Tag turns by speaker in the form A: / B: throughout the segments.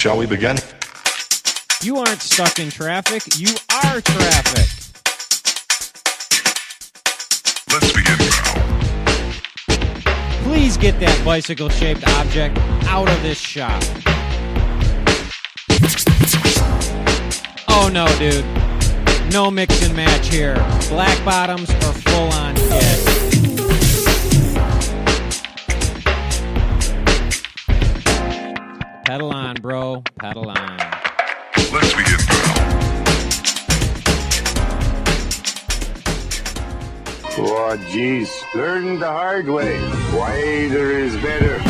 A: Shall we begin?
B: You aren't stuck in traffic. You are traffic.
A: Let's begin now.
B: Please get that bicycle-shaped object out of this shop. Oh no, dude. No mix and match here. Black bottoms or full-on kit. Pedal on, bro. Pedal on.
A: Let's begin now.
C: Oh, geez. Learn the hard way. Wider is better.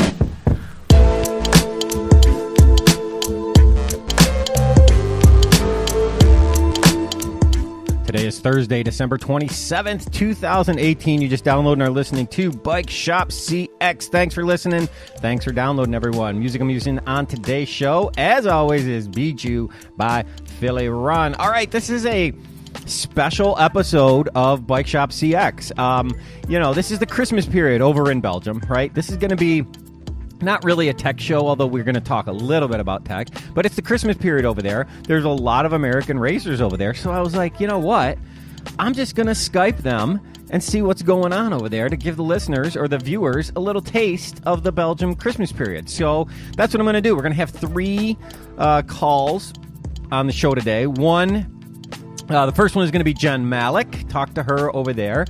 B: Today is Thursday, December 27th, 2018. You just downloaded and are listening to Bike Shop CX. Thanks for listening. Thanks for downloading, everyone. Music I'm using on today's show, as always, is Beat You by Philly Run. All right, this is a special episode of Bike Shop CX. This is the Christmas period over in Belgium, right? This is going to be not really a tech show, although we're going to talk a little bit about tech, but it's the Christmas period over there. There's a lot of American racers over there, so I was like, you know what? I'm just going to Skype them and see what's going on over there to give the listeners or the viewers a little taste of the Belgium Christmas period. So that's what I'm going to do. We're going to have three calls on the show today. The first one is going to be Jen Malik. Talk to her over there.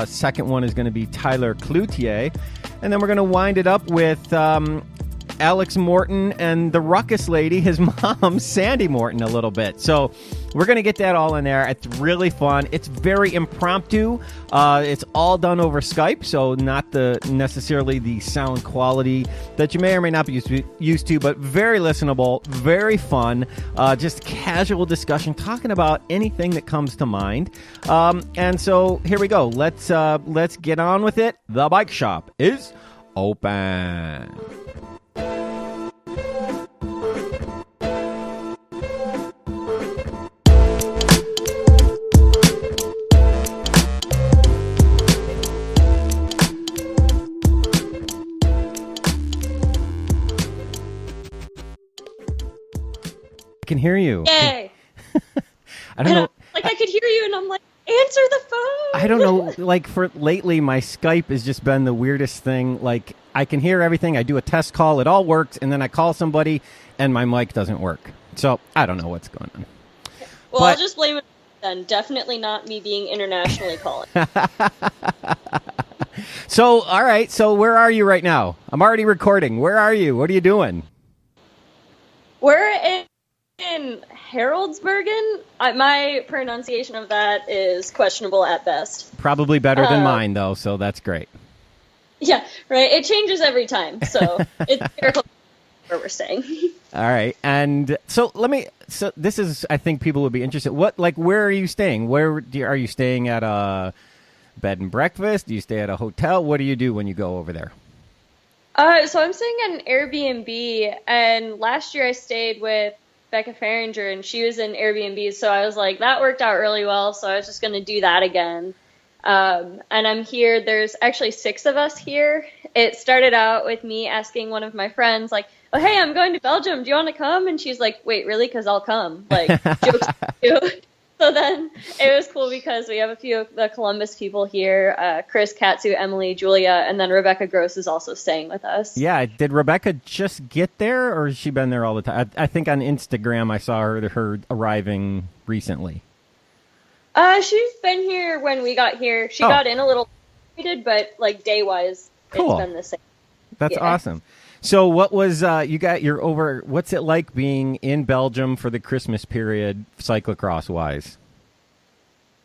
B: Second one is going to be Tyler Cloutier. And then we're going to wind it up with Alex Morton and the Ruckus Lady, his mom, Sandy Morton, a little bit. So we're going to get that all in there. It's really fun. It's very impromptu. It's all done over Skype, so not necessarily the sound quality that you may or may not be used to, but very listenable, very fun, just casual discussion, talking about anything that comes to mind. And so here we go. Let's get on with it. The bike shop is open. Can hear you.
D: Yay!
B: I don't know.
D: I could hear you, and I'm like, answer the phone.
B: I don't know. For lately, my Skype has just been the weirdest thing. Like, I can hear everything. I do a test call, it all works, and then I call somebody, and my mic doesn't work. So I don't know what's going on.
D: Well, I'll just blame it then. Definitely not me being internationally calling.
B: So, all right. So, where are you right now? I'm already recording. Where are you? What are you doing?
D: We're in Haraldsbergen. My pronunciation of that is questionable at best.
B: Probably better than mine, though, so that's great.
D: Yeah, right. It changes every time, so it's careful where we're staying.
B: All right, and so this is, I think people would be interested. Where are you staying? Are you staying at a bed and breakfast? Do you stay at a hotel? What do you do when you go over there?
D: So I'm staying at an Airbnb, and last year I stayed with Becca Farringer, and she was in Airbnb, so I was like, that worked out really well, so I was just going to do that again. And I'm here. There's actually 6 of us here. It started out with me asking one of my friends, like, oh, hey, I'm going to Belgium. Do you want to come? And she's like, wait, really? Because I'll come. Like, jokes on you. So then it was cool because we have a few of the Columbus people here, Chris, Katsu, Emily, Julia, and then Rebecca Gross is also staying with us. Yeah,
B: did Rebecca just get there, or has she been there all the time? I think on Instagram I saw her arriving recently.
D: She's been here when we got here. She got in a little later, but day-wise,
B: cool.
D: It's been the same.
B: That's awesome. So what was, what's it like being in Belgium for the Christmas period, cyclocross-wise?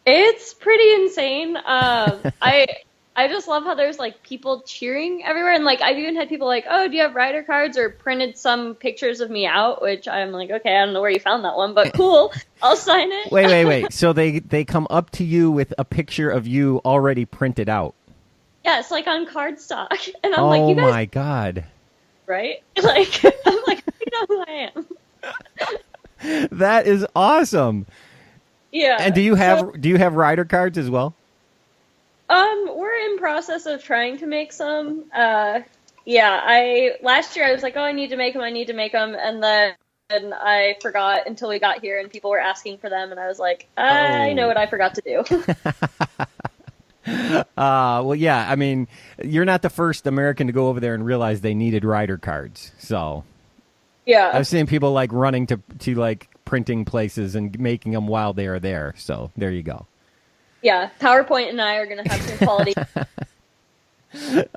D: It's pretty insane. I just love how there's people cheering everywhere. And I've even had people oh, do you have rider cards, or printed some pictures of me out, which I'm like, okay, I don't know where you found that one, but cool. I'll sign it.
B: Wait. So they come up to you with a picture of you already printed out?
D: Yeah, it's on cardstock. And I'm like, you guys,
B: oh my God.
D: Right? I'm like, you know who I
B: am. That is awesome.
D: Yeah.
B: And do you have rider cards as well?
D: We're in process of trying to make some. Last year I was like, oh, I need to make them, and then and I forgot until we got here and people were asking for them, and I was like, I know what I forgot to do.
B: Well, yeah, I mean, you're not the first American to go over there and realize they needed rider cards. So,
D: Yeah.
B: I've seen people like running to like printing places and making them while they are there. So, there you go.
D: Yeah, PowerPoint and I are going to have some quality.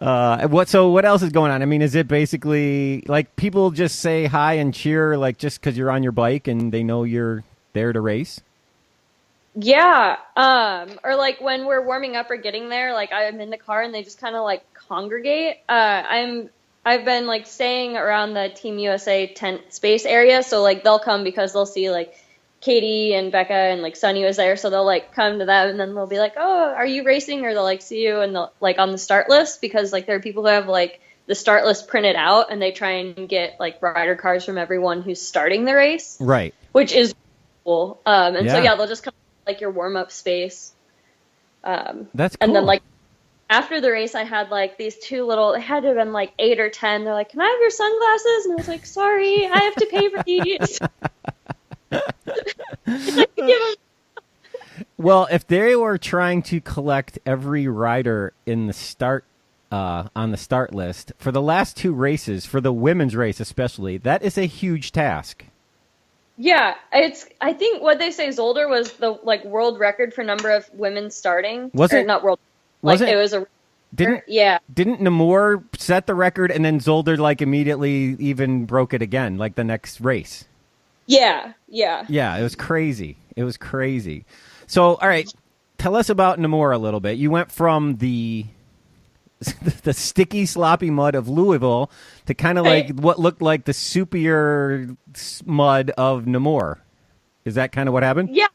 B: What else is going on? I mean, is it basically like people just say hi and cheer like just because you're on your bike and they know you're there to race?
D: Yeah. Or like when we're warming up or getting there, like I'm in the car and they just kind of like congregate. I've been like staying around the Team USA tent space area, so like they'll come because they'll see like Katie and Becca and like Sunny was there, so they'll like come to them and then they'll be like, "Oh, are you racing?" Or they'll like see you and they'll like on the start list, because like there are people who have like the start list printed out and they try and get like rider cards from everyone who's starting the race,
B: Right.
D: which is cool. So
B: Yeah.
D: they'll just come like your warm up space.
B: That's cool.
D: And then like after the race, I had like these two little, it had to have been like 8 or 10. They're like, "Can I have your sunglasses?" And I was like, "Sorry, I have to pay for these."
B: Well, if they were trying to collect every rider in the start on the start list for the last 2 races, for the women's race especially, that is a huge task.
D: Yeah, I think what they say Zolder was the like world record for number of women starting.
B: Was
D: Or
B: it?
D: not world?
B: Was
D: like
B: it?
D: It was a.
B: Didn't Namor set the record and then Zolder like immediately even broke it again, like the next race?
D: Yeah.
B: Yeah, it was crazy. It was crazy. So, all right, tell us about Namor a little bit. You went from the sticky, sloppy mud of Louisville to kind of like what looked like the soupier mud of Namor. Is that kind of what happened?
D: Yeah.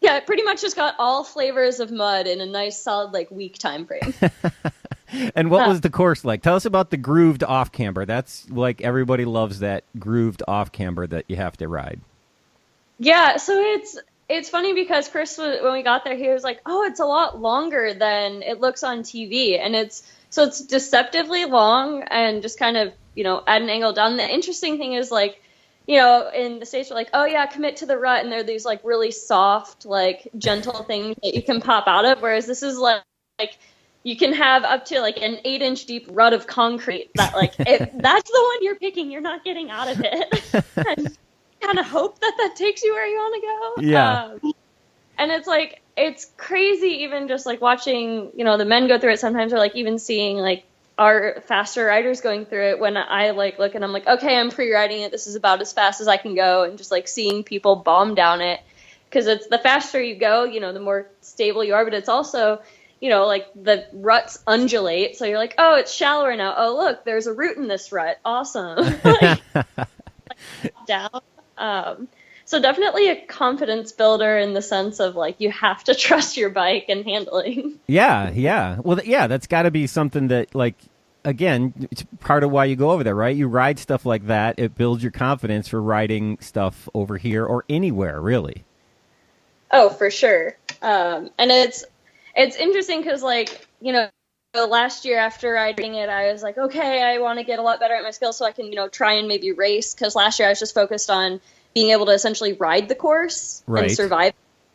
D: Yeah, it pretty much just got all flavors of mud in a nice, solid, like, week time frame.
B: And what was the course like? Tell us about the grooved off-camber. That's like everybody loves that grooved off-camber that you have to ride.
D: Yeah, so it's funny because Chris, when we got there, he was like, "Oh, it's a lot longer than it looks on TV." And it's deceptively long and just kind of, at an angle down. The interesting thing is, like, in the States, we're like, "Oh yeah, commit to the rut," and they're these like really soft, like gentle things that you can pop out of. Whereas this is like you can have up to like an 8-inch deep rut of concrete that like if that's the one you're picking, you're not getting out of it. And kind of hope that takes you where you want to go.
B: Yeah.
D: And it's like it's crazy, even just like watching the men go through it sometimes, or like even seeing like our faster riders going through it. When I like look and I'm like, okay, I'm pre-riding it, this is about as fast as I can go, and just like seeing people bomb down it, because it's the faster you go, the more stable you are, but it's also like the ruts undulate, so you're like, oh, it's shallower now, oh look, there's a root in this rut, awesome. like down. So definitely a confidence builder in the sense of like you have to trust your bike and handling.
B: Yeah. Well, yeah, that's got to be something that, like, again, it's part of why you go over there, right? You ride stuff like that. It builds your confidence for riding stuff over here or anywhere, really.
D: Oh, for sure. And it's interesting because, like, last year after riding it, I was like, okay, I want to get a lot better at my skills so I can, try and maybe race. Because last year I was just focused on being able to essentially ride the course and survive.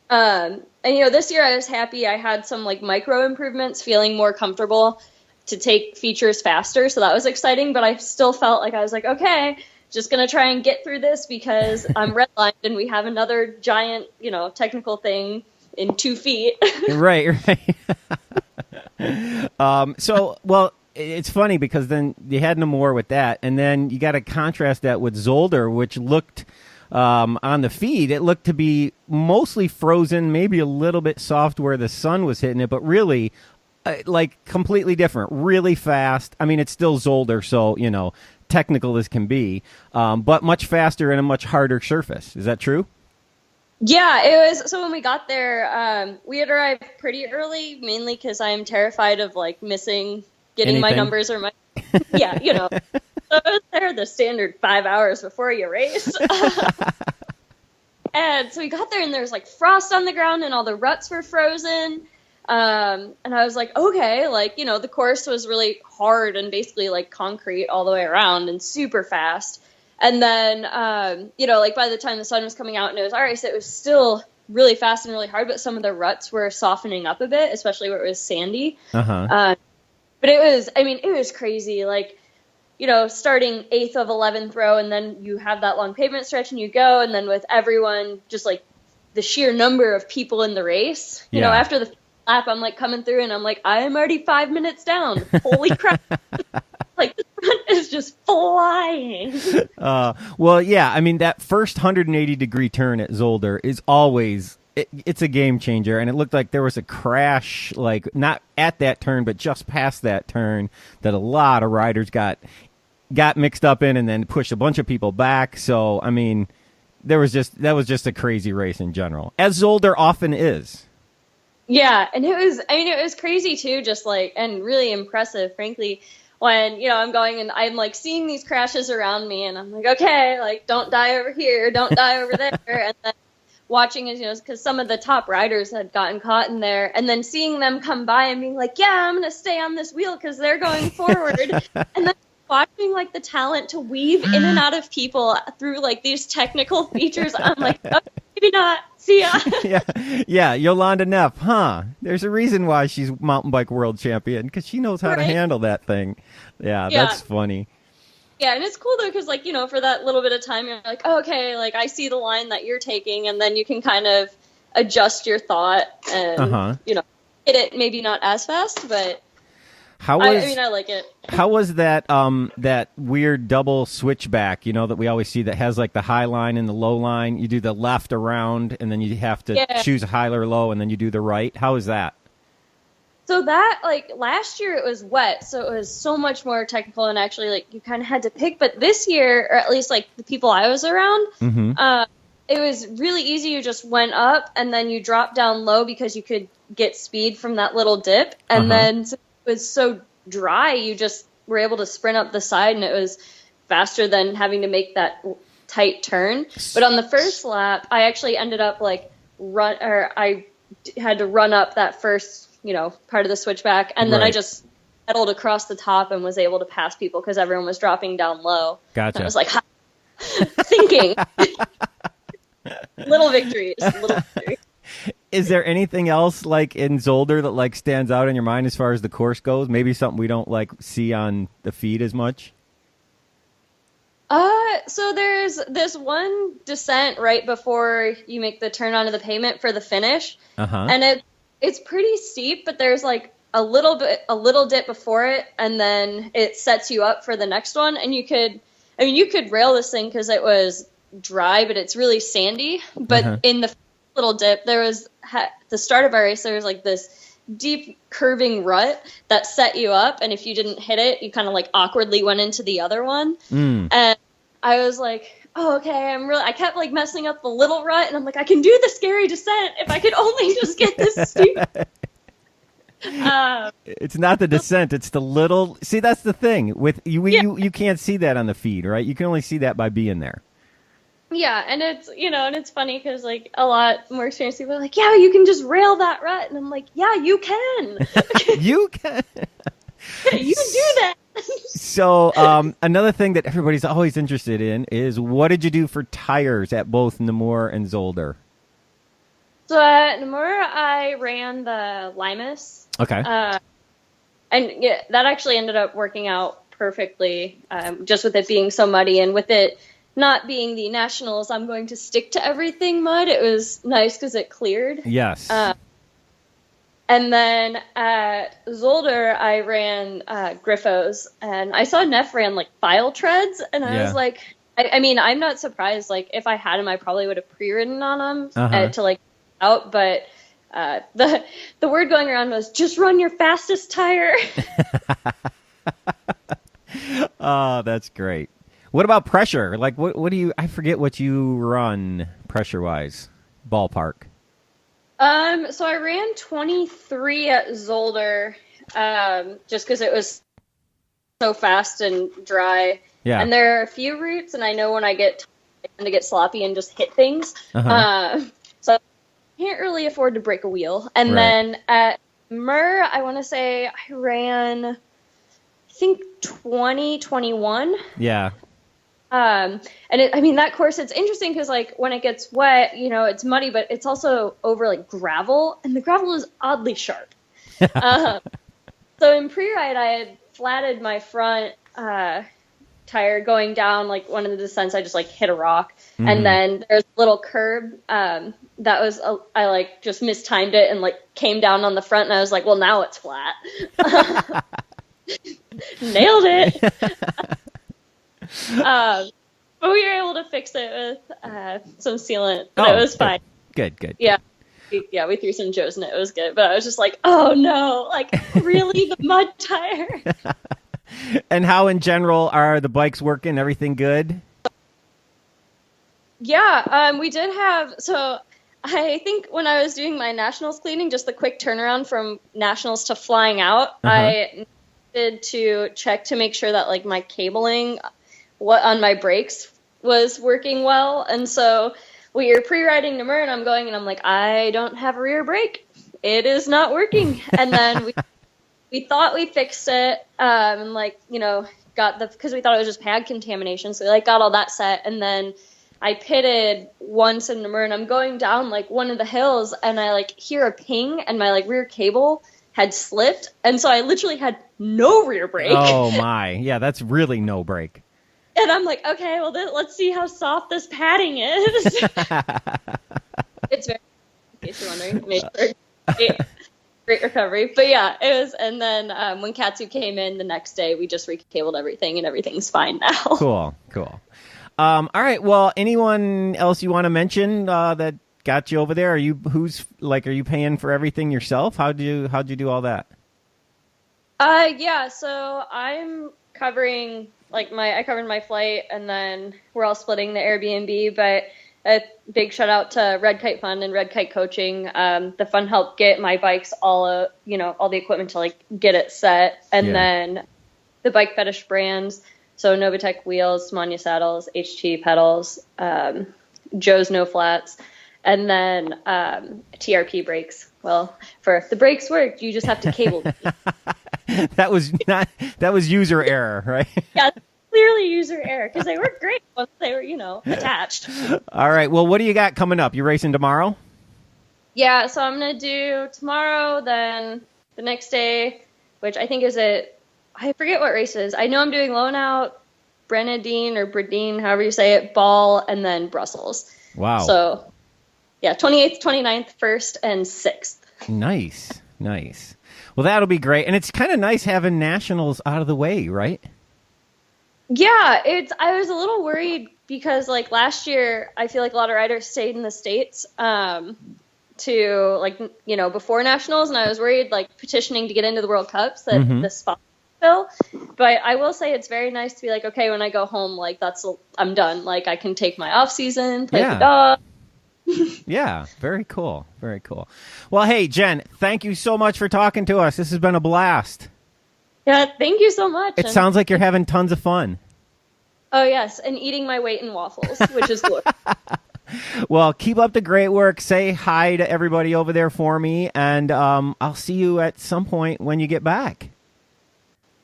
D: And, this year I was happy. I had some like micro improvements, feeling more comfortable to take features faster. So that was exciting, but I still felt like I was like, okay, just going to try and get through this because I'm redlined and we have another giant, technical thing in 2 feet.
B: Right. Well, it's funny because then you had no more with that, and then you got to contrast that with Zolder, which looked on the feed, it looked to be mostly frozen, maybe a little bit soft where the sun was hitting it, but really like completely different, really fast. I mean, it's still Zolder, so technical as can be, but much faster and a much harder surface. Is that true?
D: Yeah, it was. So when we got there, we had arrived pretty early, mainly because I am terrified of like getting my numbers or my, yeah, So I was there the standard 5 hours before you race. And so we got there and there was like frost on the ground and all the ruts were frozen. And I was like, okay, like, the course was really hard and basically like concrete all the way around and super fast. And then, like by the time the sun was coming out and it was ice, it was still really fast and really hard, but some of the ruts were softening up a bit, especially where it was sandy. But it was crazy. Like, starting 8th of 11th row, and then you have that long pavement stretch and you go, and then with everyone, just like the sheer number of people in the race, after the lap, I'm like coming through and I'm like, I am already 5 minutes down. Holy crap. Like, the front is just flying.
B: Well, yeah, I mean, that first 180-degree turn at Zolder is always, it's a game changer, and it looked like there was a crash, like, not at that turn, but just past that turn, that a lot of riders got mixed up in and then pushed a bunch of people back. So, I mean, that was just a crazy race in general, as Zolder often is.
D: Yeah, and it was crazy, too, just, like, and really impressive, frankly, when, I'm going and I'm, like, seeing these crashes around me, and I'm like, okay, like, don't die over here, don't die over there, and then watching as, because some of the top riders had gotten caught in there, and then seeing them come by and being like, yeah, I'm going to stay on this wheel because they're going forward, and then watching, like, the talent to weave in and out of people through, like, these technical features, I'm like, oh, maybe not. See ya.
B: yeah, Yolanda Neff, huh? There's a reason why she's mountain bike world champion, because she knows how to handle that thing. Yeah, that's funny.
D: Yeah, and it's cool, though, because, like, for that little bit of time, you're like, oh, okay, like, I see the line that you're taking, and then you can kind of adjust your thought and, hit it maybe not as fast, but I like it.
B: How was that that weird double switchback, that we always see that has like the high line and the low line? You do the left around, and then you have to choose high or low, and then you do the right. How is that?
D: So that, like, last year it was wet, so it was so much more technical, and actually, like, you kind of had to pick. But this year, or at least, like, the people I was around, it was really easy. You just went up, and then you dropped down low because you could get speed from that little dip. And then since it was so dry, you just were able to sprint up the side, and it was faster than having to make that tight turn. But on the first lap, I actually ended up, like, I had to run up that first part of the switchback, and then I just pedaled across the top and was able to pass people because everyone was dropping down low.
B: Gotcha.
D: And I was like, thinking. Little victories.
B: Is there anything else, like, in Zolder that, like, stands out in your mind as far as the course goes? Maybe something we don't, like, see on the feed as much?
D: So there's this one descent right before you make the turn onto the pavement for the finish. And it's pretty steep, but there's like a little dip before it, and then it sets you up for the next one. And you could rail this thing because it was dry, but it's really sandy. But in the little dip, there was the start of our race, there was like this deep curving rut that set you up, and if you didn't hit it, you kind of like awkwardly went into the other one. And I was like, oh, okay, I kept like messing up the little rut, and I'm like, I can do the scary descent if I could only just get this stupid.
B: It's not the descent, it's the little. See, that's the thing with you. You can't see that on the feed, right? You can only see that by being there.
D: Yeah, and it's and it's funny because like a lot more experienced people are like, yeah, you can just rail that rut, and I'm like, yeah, you can.
B: You can.
D: You can do that.
B: So another thing that everybody's always interested in is, what did you do for tires at both Namur and Zolder?
D: So at Namur, I ran the Limas.
B: Okay.
D: And yeah, that actually ended up working out perfectly, just with it being so muddy, and with it not being the Nationals, I'm going to stick to everything mud. It was nice because it cleared.
B: Yes.
D: And then at Zolder, I ran Griffos, and I saw Neff ran like file treads, and I was like, I mean, I'm not surprised. Like, if I had him, I probably would have pre-ridden on them to like out, but the word going around was just run your fastest tire.
B: Oh, that's great. What about pressure? Like, what do you? I forget what you run pressure wise, ballpark.
D: So I ran 23 at Zolder, just because it was so fast and dry. Yeah. And there are a few routes, and I know when I tend to get sloppy and just hit things. So I can't really afford to break a wheel. And then at Mur, I want to say I ran, I think 21.
B: Yeah.
D: And that course, it's interesting because like when it gets wet, you know, it's muddy, but it's also over like gravel, and the gravel is oddly sharp. So in pre-ride, I had flatted my front tire going down like one of the descents. I just like hit a rock, and then there's a little curb that was I like just mistimed it and like came down on the front, and I was like, well, now it's flat. Nailed it. But we were able to fix it with some sealant, but it was fine.
B: Good.
D: Yeah. We threw some Joe's in it. It was good. But I was just like, oh no, like really the mud tire.
B: And how in general are the bikes working? Everything good?
D: Yeah, we did have, so I think when I was doing my nationals cleaning, just the quick turnaround from nationals to flying out, I needed to check to make sure that like my cabling on my brakes was working well. And so we were pre-riding to Morton, I'm going and I'm like, I don't have a rear brake. It is not working. And then we thought we fixed it, and like, you know, because we thought it was just pad contamination. So we like got all that set. And then I pitted once in Morton. I'm going down like one of the hills and I like hear a ping and my like rear cable had slipped. And so I literally had no rear brake.
B: Oh my. Yeah, that's really no brake.
D: And I'm like, okay, well, let's see how soft this padding is. It's very, in case you're wondering, made for great recovery. But yeah, it was. And then when Katsu came in the next day, we just recabled everything, and everything's fine now.
B: Cool. All right. Well, anyone else you want to mention that got you over there? Are you paying for everything yourself? How'd you do all that?
D: Yeah. So I'm covering. I covered my flight, and then we're all splitting the Airbnb, but a big shout out to Red Kite Fund and Red Kite Coaching. The fund helped get my bikes all the equipment to like get it set. And then the Bike Fetish brands. So Novatech wheels, Mania saddles, HT pedals, Joe's no flats, and then TRP brakes. Well, for the brakes work, you just have to cable them.
B: That was user error, right?
D: Yeah, clearly user error, because they worked great once they were, attached.
B: All right. Well, what do you got coming up? You racing tomorrow?
D: Yeah, so I'm going to do tomorrow, then the next day, which I think I forget what race it is. I know I'm doing Lone Out, Brenadine or Bradine, however you say it, Ball, and then Brussels.
B: Wow.
D: So, yeah, 28th, 29th, 1st, and 6th.
B: Nice. Well, that'll be great. And it's kind of nice having nationals out of the way, right?
D: Yeah, I was a little worried because, like, last year, I feel like a lot of riders stayed in the States to, like, before nationals, and I was worried, like, petitioning to get into the World Cups that the spot fill. But I will say it's very nice to be like, okay, when I go home, like, I'm done. Like, I can take my off season, play the dog.
B: Yeah, very cool. Well, hey, Jen, thank you so much for talking to us. This has been a blast.
D: Yeah, thank you so much.
B: It sounds like you're having tons of fun.
D: Oh, yes, and eating my weight in waffles, which is good.
B: Well, keep up the great work. Say hi to everybody over there for me, and I'll see you at some point when you get back.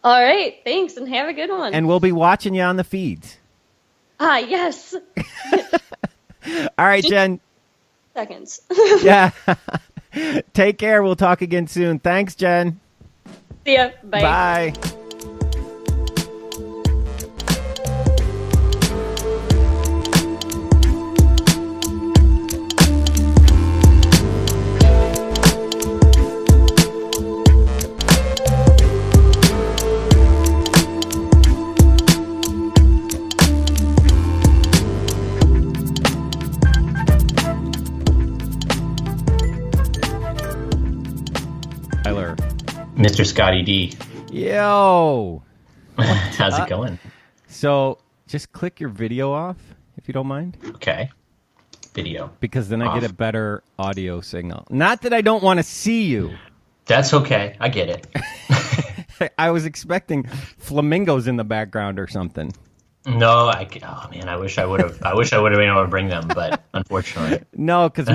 D: All right, thanks, and have a good one.
B: And we'll be watching you on the feeds.
D: Yes.
B: All right, Jen.
D: Seconds.
B: Yeah. Take care. We'll talk again soon. Thanks, Jen.
D: See ya. Bye.
B: Bye.
E: Mr. Scotty D.
B: Yo.
E: How's it going?
B: So just click your video off, if you don't mind.
E: Okay. Video.
B: Because then I get a better audio signal. Not that I don't want to see you.
E: That's okay. I get it.
B: I was expecting flamingos in the background or something.
E: No, I wish I would have been able to bring them, but unfortunately.
B: No, because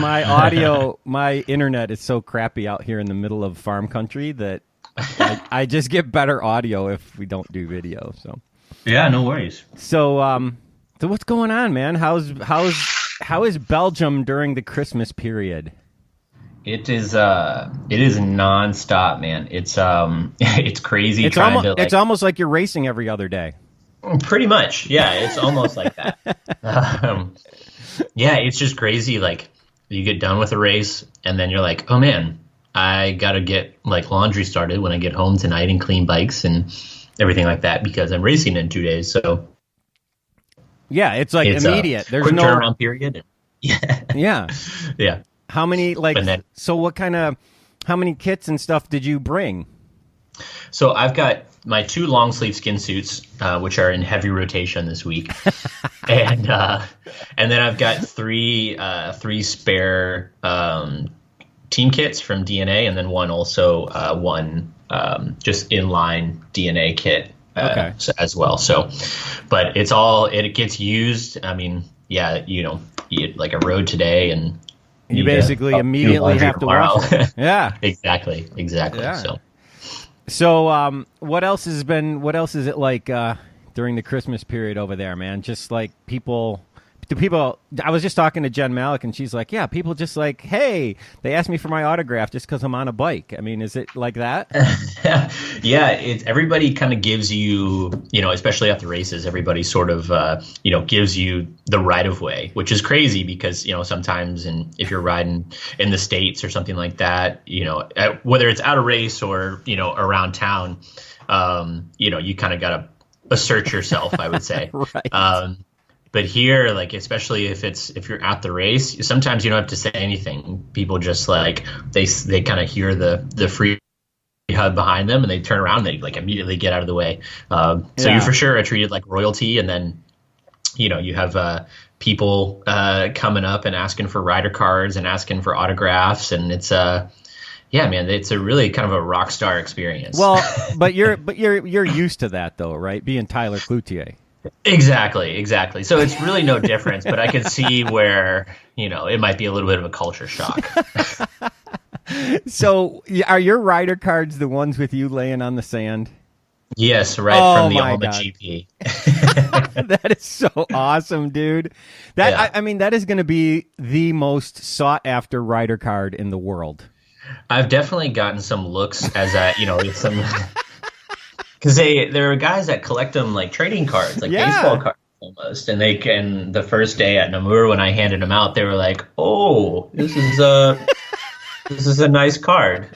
B: my internet is so crappy out here in the middle of farm country that I just get better audio if we don't do video. So
E: yeah, no worries.
B: So So what's going on, man? How is Belgium during the Christmas period?
E: It is nonstop, man. It's it's crazy.
B: It's almost like you're racing every other day.
E: Pretty much, yeah. It's almost like that. Yeah, it's just crazy. Like you get done with a race, and then you're like, oh man, I gotta get like laundry started when I get home tonight and clean bikes and everything like that because I'm racing in 2 days. So
B: yeah, it's like immediate. There's
E: quick
B: no
E: turnaround period. Yeah.
B: How many how many kits and stuff did you bring?
E: So I've got my 2 long sleeve skin suits, which are in heavy rotation this week, and then I've got three spare team kits from DNA, and then one just inline DNA kit as well. So, but it gets used. I mean, yeah, you like a road today and
B: you basically immediately have to wash it. Yeah,
E: exactly.
B: Yeah. So what else is it like during the Christmas period over there, man? Just like I was just talking to Jen Malik, and she's like, yeah, people just like, hey, they asked me for my autograph just because I'm on a bike. I mean, is it like that?
E: Yeah, everybody kind of gives you, especially at the races, everybody sort of, gives you the right of way, which is crazy because, sometimes if you're riding in the States or something like that, whether it's out of race or, around town, you kind of got to assert yourself, I would say.
B: Right.
E: But here, like, especially if you're at the race, sometimes you don't have to say anything. People just like, they kind of hear the free hug behind them and they turn around and they like immediately get out of the way. So you for sure are treated like royalty. And then, you have people coming up and asking for rider cards and asking for autographs. And it's yeah, man, it's a really kind of a rock star experience.
B: Well, but you're used to that though, right? Being Tyler Cloutier.
E: Exactly. So it's really no difference, but I can see where, it might be a little bit of a culture shock.
B: So are your rider cards the ones with you laying on the sand?
E: Yes, right from the Alma GP.
B: That is so awesome, dude. I mean, that is going to be the most sought after rider card in the world.
E: I've definitely gotten some looks as some... Because there are guys that collect them like trading cards, like baseball cards almost. And the first day at Namur when I handed them out, they were like, "Oh, this is a nice card."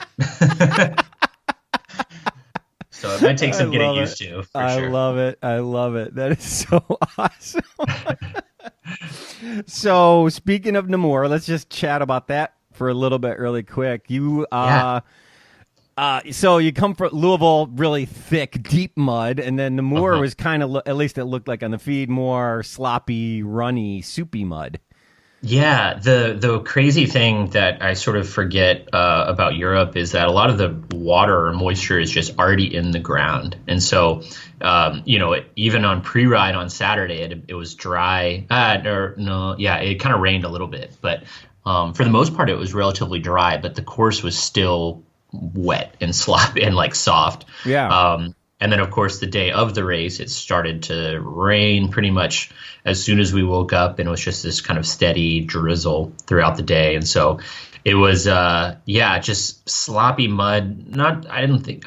E: So it might take some getting used to.
B: I love it. That is so awesome. So speaking of Namur, let's just chat about that for a little bit, really quick. So you come from Louisville, really thick, deep mud, and then Namur was kind of, at least it looked like on the feed, more sloppy, runny, soupy mud. Yeah, the crazy thing that I sort of forget about Europe is that a lot of the water or moisture is just already in the ground. And so, even on pre-ride on Saturday, it was dry. It kind of rained a little bit. But for the most part, it was relatively dry, but the course was still wet and sloppy and like soft. Yeah. And then of course the day of the race, it started to rain pretty much as soon as we woke up, and it was just this kind of steady drizzle throughout the day. And so it was, just sloppy mud.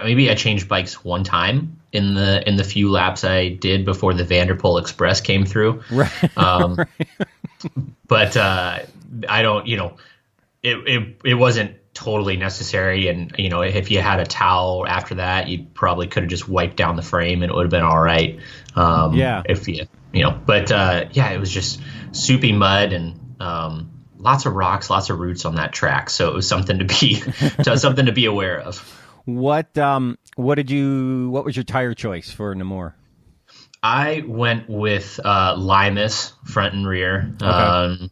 B: Maybe I changed bikes one time in the few laps I did before the Vanderpool Express came through. Right. But I don't, it wasn't totally necessary, and if you had a towel after that, you probably could have just wiped down the frame and it would have been all right. If it was just soupy mud and lots of rocks, lots of roots on that track, so it was something to be aware of. What was your tire choice for Namur? I went with Limas front and rear on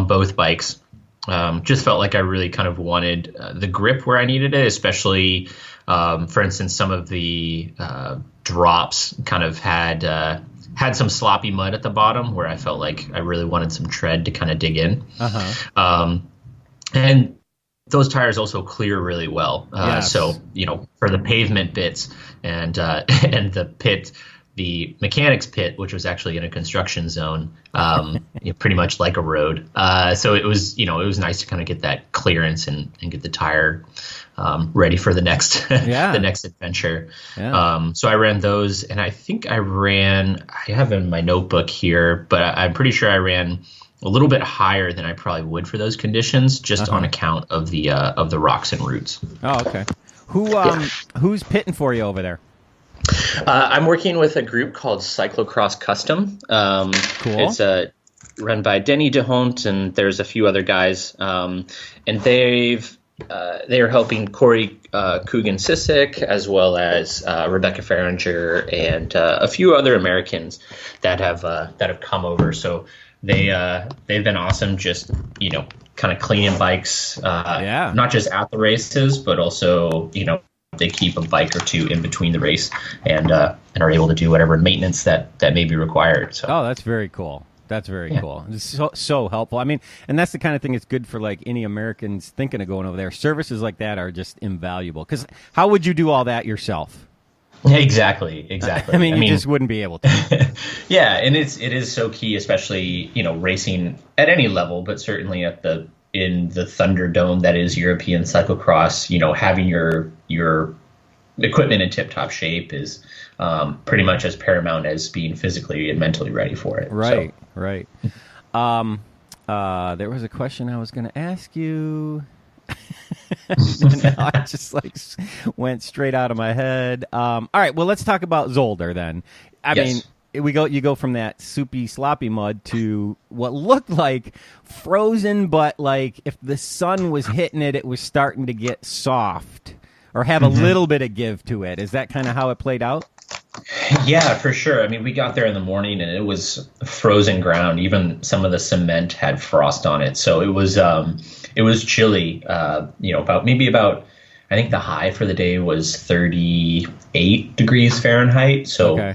B: both bikes. Just felt like I really kind of wanted the grip where I needed it, especially, for instance, some of the drops kind of had some sloppy mud at the bottom where I felt like I really wanted some tread to kind of dig in. And those tires also clear really well. Yes. So, for the pavement bits and the pit,
E: the mechanics pit, which was actually in a construction zone, pretty much like a road. So it was nice to kind of get that clearance and get the tire ready for the next the next adventure. Yeah. So I ran those, and I think I have in my notebook here, but I'm pretty sure I ran a little bit higher than I probably would for those conditions, just on account of the rocks and roots. Oh, okay.
B: Who's pitting for you over there?
E: I'm working with a group called Cyclocross Custom. Cool. It's run by Denny DeHont, and there's a few other guys, and they are helping Corey Coogan-Sissick, as well as Rebecca Farringer and a few other Americans that have come over. So they've been awesome, just kind of cleaning bikes, not just at the races, but also they keep a bike or two in between the race and are able to do whatever maintenance that may be required. So
B: that's very cool. That's very cool. It's so helpful. I mean, and that's the kind of thing it's good for like any Americans thinking of going over there. Services like that are just invaluable. Because how would you do all that yourself?
E: Exactly.
B: I mean, you just wouldn't be able to.
E: Yeah, and it is so key, especially racing at any level, but certainly in the Thunderdome that is European cyclocross. Having your equipment in tip-top shape is pretty much as paramount as being physically and mentally ready for it.
B: Right. There was a question I was going to ask you. Now I just went straight out of my head. All right, well, let's talk about Zolder then. I mean, you go from that soupy, sloppy mud to what looked like frozen, but like if the sun was hitting it, it was starting to get soft or have a little bit of give to it. Is that kind of how it played out?
E: Yeah, for sure. I mean, we got there in the morning and it was frozen ground. Even some of the cement had frost on it. So it was chilly, about, I think the high for the day was 38 degrees Fahrenheit. So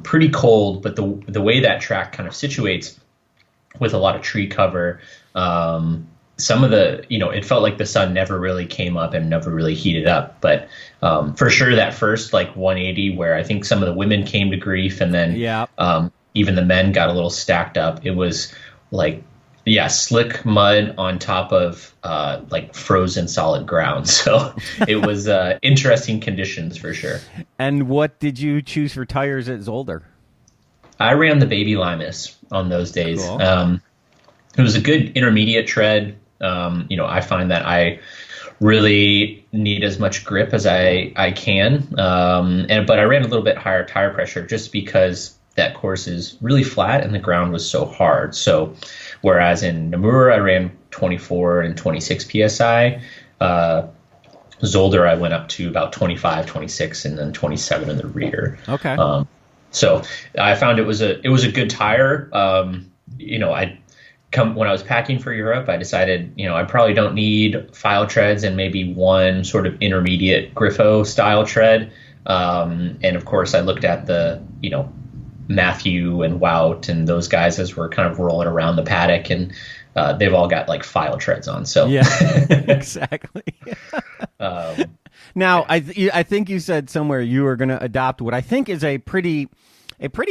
E: pretty cold, but the way that track kind of situates with a lot of tree cover, some of the, it felt like the sun never really came up and never really heated up. But for sure, that first 180 where I think some of the women came to grief, and then even the men got a little stacked up. It was slick mud on top of frozen solid ground. So it was interesting conditions for sure.
B: And what did you choose for tires at Zolder?
E: I ran the Baby Limas on those days.
B: Cool.
E: It was a good intermediate tread. I find that I really need as much grip as I can. But I ran a little bit higher tire pressure just because that course is really flat and the ground was so hard. So whereas in Namur, I ran 24 and 26 PSI, Zolder, I went up to about 25, 26, and then 27 in the rear.
B: Okay.
E: So I found it was a good tire. When I was packing for Europe, I decided, I probably don't need file treads and maybe one sort of intermediate Griffo style tread. And of course I looked at the, Matthew and Wout and those guys as we're kind of rolling around the paddock, and they've all got file treads on. So
B: yeah, exactly. Now I think you said somewhere you were going to adopt what I think is a pretty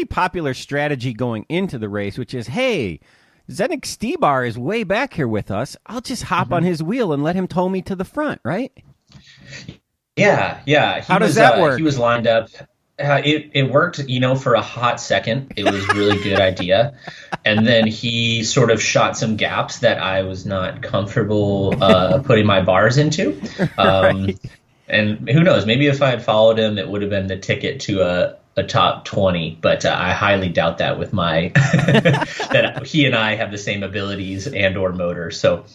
B: popular strategy going into the race, which is, hey, Zdenek Stibar is way back here with us. I'll just hop on his wheel and let him tow me to the front, right?
E: Yeah.
B: How does that work?
E: He was lined up. It worked, for a hot second. It was a really good idea. And then he sort of shot some gaps that I was not comfortable putting my bars into.
B: Right.
E: And who knows, maybe if I had followed him, it would have been the ticket to a top 20, but I highly doubt that with my that he and I have the same abilities and or motor. So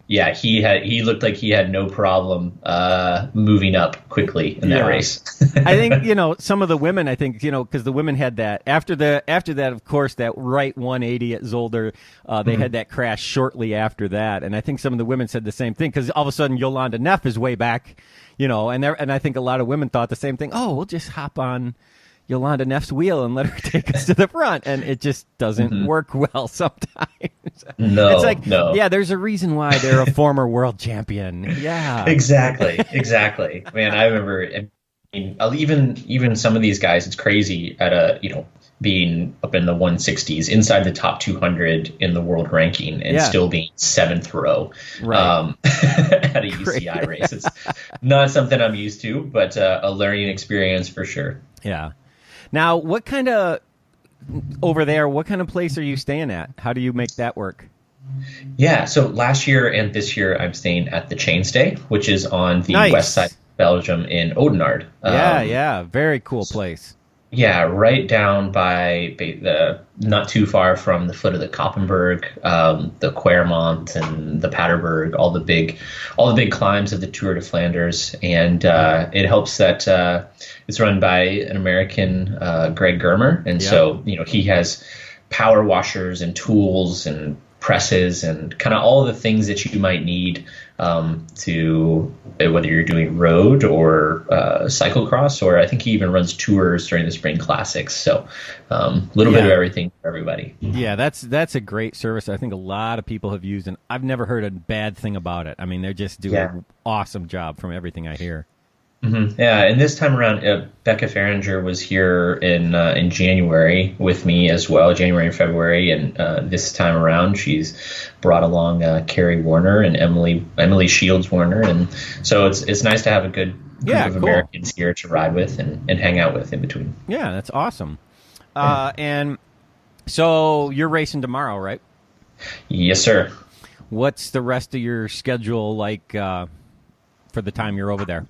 E: he looked like he had no problem moving up quickly in that race.
B: I think some of the women, because the women had that after that, of course, that right 180 at Zolder, they had that crash shortly after that, and I think some of the women said the same thing, because all of a sudden Yolanda Neff is way back. And I think a lot of women thought the same thing. Oh, we'll just hop on Yolanda Neff's wheel and let her take us to the front. And it just doesn't work well sometimes.
E: No,
B: it's yeah, there's a reason why they're a former world champion. Yeah.
E: Exactly. Man, I remember mean, even some of these guys, it's crazy at being up in the 160s inside the top 200 in the world ranking and still being seventh row at a UCI race. It's not something I'm used to, but a learning experience for sure.
B: Yeah. Now, what kind of place are you staying at? How do you make that work?
E: Yeah, so last year and this year I'm staying at the Chainstay, which is on the west side of Belgium in Oudenaarde.
B: Very cool place.
E: Yeah, right down by not too far from the foot of the Koppenberg, the Quermont and the Paterberg, all the big climbs of the Tour de Flanders, and it helps that it's run by an American, Greg Germer, and so he has power washers and tools and presses and kind of all the things that you might need to whether you're doing road or cyclocross, or I think he even runs tours during the spring classics. So a little bit of everything for everybody. Yeah,
B: that's a great service. I think a lot of people have used, and I've never heard a bad thing about it. I mean, they just do an awesome job from everything I hear.
E: Mm-hmm. Yeah, and this time around, Becca Fahringer was here in January with me as well, January and February, and this time around she's brought along Carrie Warner and Emily Shields Warner, and so it's nice to have a good group of Americans here to ride with and hang out with in between. Yeah,
B: that's awesome. And so you're racing tomorrow, right?
E: Yes, sir.
B: What's the rest of your schedule like for the time you're over there?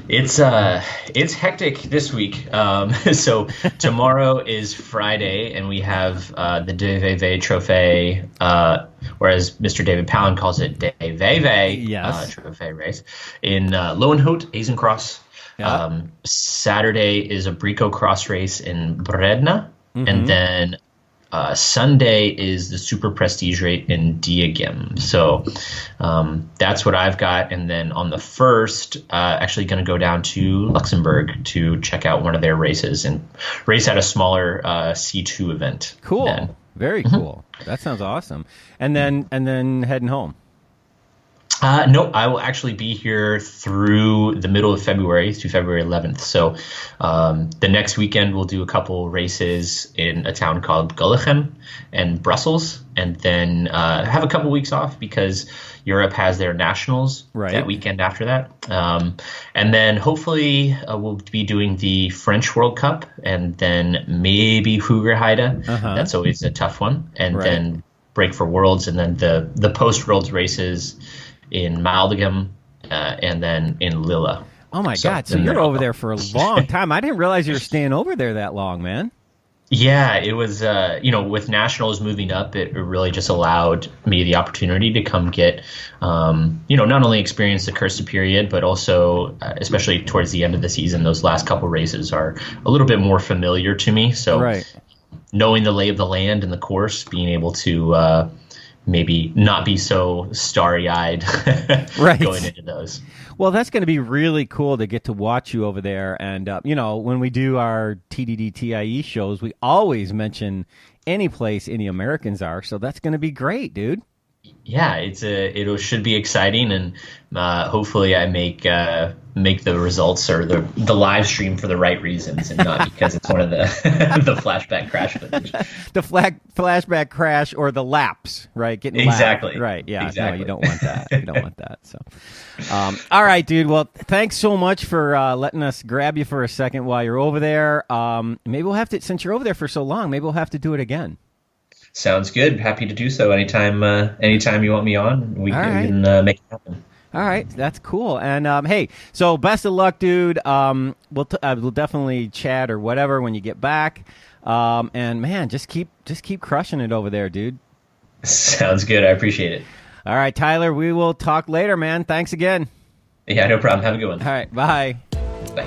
E: It's hectic this week. So tomorrow is Friday, and we have the DVV Trophy, whereas Mr. David Palin calls it DVV Trophy race in Lowenhout, Eisencross. Saturday is a Brico Cross race in Bredna, and then Sunday is the Super Prestige race in Diegem. So that's what I've got. And then on the 1st, actually going to go down to Luxembourg to check out one of their races and race at a smaller C2 event.
B: Cool.
E: Then.
B: Very cool. That sounds awesome. And then heading home.
E: No, I will actually be here through the middle of February, through February 11th. So the next weekend we'll do a couple races in a town called Gullichem and Brussels, and then have a couple weeks off because Europe has their nationals that weekend after that. And then hopefully we'll be doing the French World Cup, and then maybe Hoogerheide. That's always a tough one. And then break for Worlds, and then the post-Worlds races in Maldegem, and then in Lille.
B: Oh my God! So you're over there for a long time. I didn't realize you were staying over there that long, man.
E: Yeah, it was. With nationals moving up, it really just allowed me the opportunity to come get, not only experience the Kirsta period, but also, especially towards the end of the season, those last couple races are a little bit more familiar to me. So, knowing the lay of the land and the course, being able to maybe not be so starry-eyed going into those.
B: Well, that's going to be really cool to get to watch you over there. And, when we do our TDD-TIE shows, we always mention any place any Americans are. So that's going to be great, dude.
E: Yeah, it should be exciting, and hopefully I make the results or the live stream for the right reasons, and not because it's one of the the flashback crash footage.
B: The flashback crash or the laps, right? Getting
E: exactly
B: lapped. Right. Yeah.
E: Exactly.
B: No, you don't want that. You don't want that. So, all right, dude. Well, thanks so much for letting us grab you for a second while you're over there. Maybe we'll have to, since you're over there for so long, maybe we'll have to do it again.
E: Sounds good. Happy to do so anytime you want me on. We can make it happen.
B: All right, that's cool. And hey, so best of luck, dude. We'll definitely chat or whatever when you get back. And man, just keep crushing it over there, dude.
E: Sounds good. I appreciate it.
B: All right, Tyler. We will talk later, man. Thanks again.
E: Yeah, no problem. Have a good one.
B: All right, bye.
E: Bye.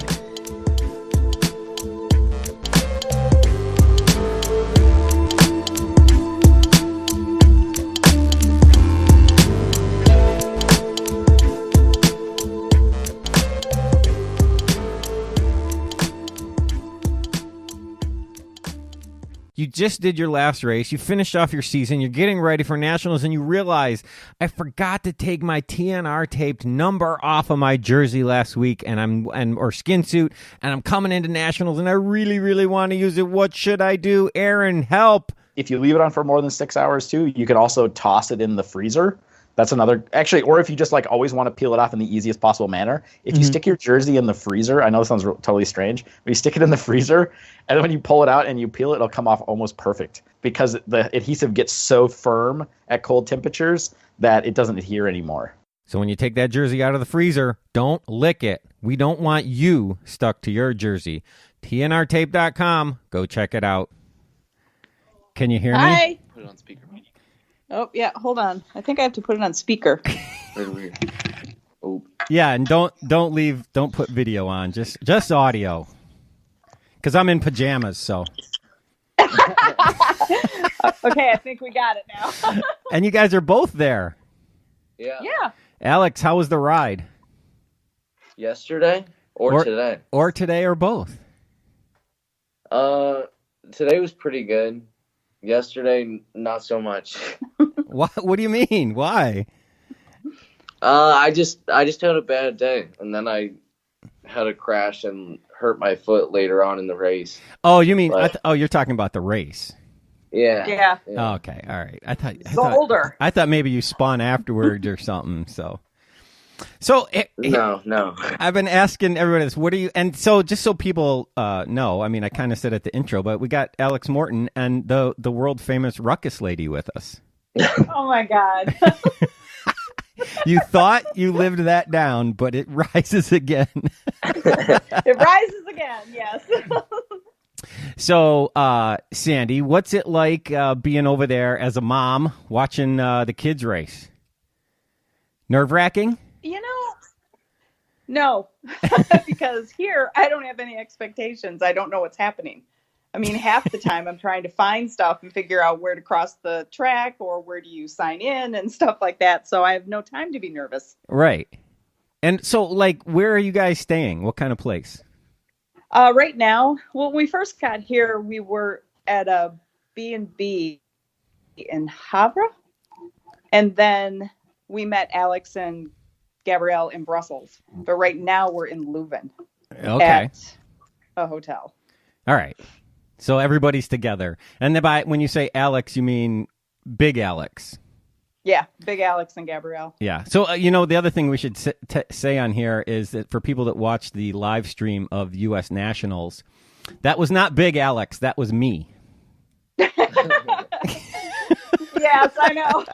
B: You just did your last race. You finished off your season. You're getting ready for nationals, and you realize I forgot to take my TNR taped number off of my jersey last week, or skin suit, and I'm coming into nationals, and I really, really want to use it. What should I do? Aaron, help!
F: If you leave it on for more than 6 hours too, you can also toss it in the freezer. That's another, actually, or if you just like always want to peel it off in the easiest possible manner, if you stick your jersey in the freezer, I know this sounds totally strange, but you stick it in the freezer, and then when you pull it out and you peel it, it'll come off almost perfect because the adhesive gets so firm at cold temperatures that it doesn't adhere anymore.
B: So when you take that jersey out of the freezer, don't lick it. We don't want you stuck to your jersey. TNRtape.com. Go check it out. Can you hear me?
G: Hi.
H: Put it on speaker.
G: Oh, yeah, hold on. I think I have to put it on speaker.
H: Oh.
B: Yeah, and don't put video on, just audio. Because I'm in pajamas, so.
G: Okay, I think we got it now.
B: And you guys are both there.
H: Yeah.
G: Yeah.
B: Alex, how was the ride?
H: Yesterday or today?
B: Or today or both?
H: Today was pretty good. Yesterday, not so much.
B: What do you mean? Why?
H: I just had a bad day, and then I had a crash and hurt my foot later on in the race.
B: Oh, you mean?
H: But,
B: you're talking about the race.
H: Yeah.
G: Yeah.
B: Oh, okay, all right. I thought
G: older.
B: I thought maybe you spun afterwards or something. So
H: No.
B: I've been asking everybody this. What are you? And so just so people know, I mean, I kind of said at the intro, but we got Alex Morton and the world famous Ruckus Lady with us.
G: Oh my God.
B: You thought you lived that down, but it rises again.
G: It rises again. Yes.
B: So, Sandy, what's it like being over there as a mom watching the kids race? Nerve-wracking?
G: No, because here I don't have any expectations. I don't know what's happening. I mean, half the time I'm trying to find stuff and figure out where to cross the track or where do you sign in and stuff like that. So I have no time to be nervous.
B: Right. And so, like, where are you guys staying? What kind of place?
G: Right now, when we first got here, we were at a B&B in Havre. And then we met Alex and Gabrielle in Brussels. But right now we're in Leuven at a hotel.
B: All right. So everybody's together. And then when you say Alex, you mean Big Alex.
G: Yeah, Big Alex and Gabrielle.
B: Yeah. So, the other thing we should say on here is that for people that watch the live stream of U.S. Nationals, that was not Big Alex. That was me.
G: Yes, I know.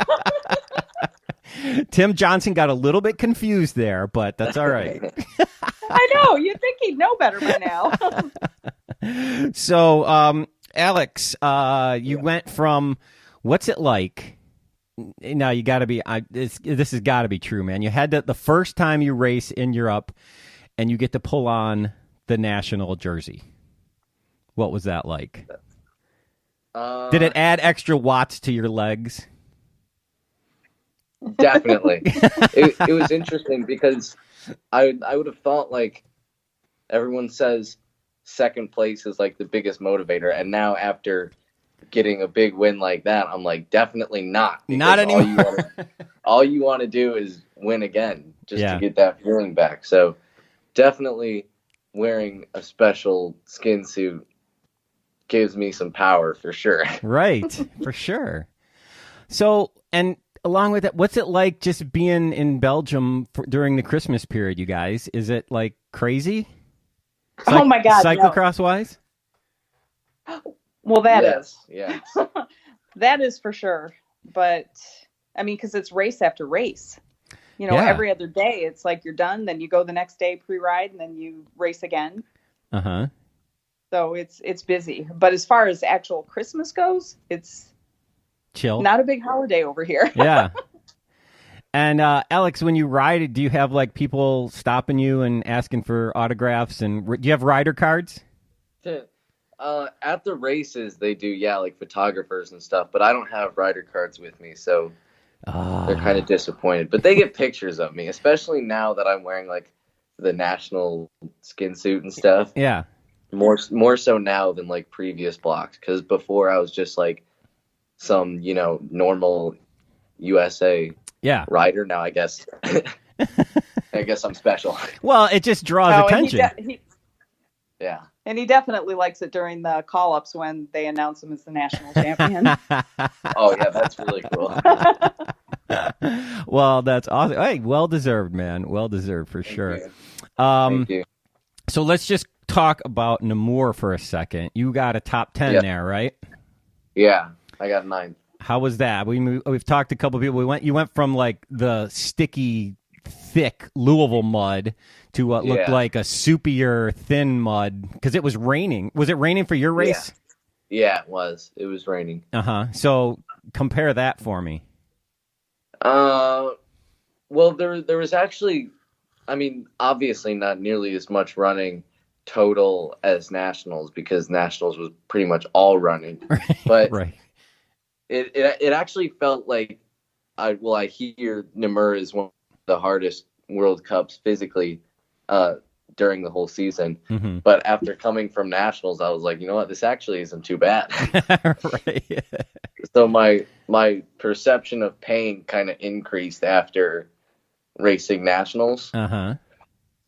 B: Tim Johnson got a little bit confused there, but that's all right.
G: I know. You'd think he'd know better by now.
B: So, Alex, you went from what's it like? Now you got to be. This has got to be true, man. You had the first time you race in Europe, and you get to pull on the national jersey. What was that like? Did it add extra watts to your legs?
H: Definitely. It was interesting because I would have thought, like, everyone says second place is like the biggest motivator, and now after getting a big win like that, I'm like, definitely not.
B: Not anymore.
H: All you want to do is win again, just to get that feeling back. So definitely wearing a special skin suit gives me some power for sure.
B: Right, for sure. So, and along with that, what's it like just being in Belgium during the Christmas period, you guys? Is it like crazy?
G: Oh my God.
B: Cyclocross wise?
G: Well, that is.
H: Yes.
G: That is for sure. But I mean, because it's race after race. Every other day, it's like you're done, then you go the next day pre-ride, and then you race again.
B: Uh-huh.
G: So it's busy. But as far as actual Christmas goes, it's
B: chill.
G: Not a big holiday over here.
B: Yeah. And Alex, when you ride, do you have like people stopping you and asking for autographs? And do you have rider cards?
H: At the races, they do, like photographers and stuff. But I don't have rider cards with me, so they're kind of disappointed. But they get pictures of me, especially now that I'm wearing like the national skin suit and stuff.
B: Yeah.
H: More so now than like previous blocks, because before I was just like some normal USA rider. Now I guess I'm special.
B: Well, it just draws attention.
H: Yeah.
G: And he definitely likes it during the call-ups when they announce him as the national champion.
H: Oh, yeah, that's really cool.
B: Well, that's awesome. Hey, well-deserved, man. Well-deserved for sure.
H: Thank you.
B: So let's just talk about Namur for a second. You got a top 10 there, right?
H: Yeah, I got 9.
B: How was that? We've talked to a couple of people. You went from like the sticky, thick Louisville mud to what looked like a soupier, thin mud because it was raining. Was it raining for your race?
H: Yeah, it was. It was raining.
B: So compare that for me.
H: Well, there was actually, I mean, obviously not nearly as much running total as nationals because nationals was pretty much all running, but it actually felt like I hear Namur is one of the hardest World Cups physically during the whole season. Mm-hmm. But after coming from nationals, I was like, you know what, this actually isn't too bad. So my perception of pain kind of increased after racing nationals. So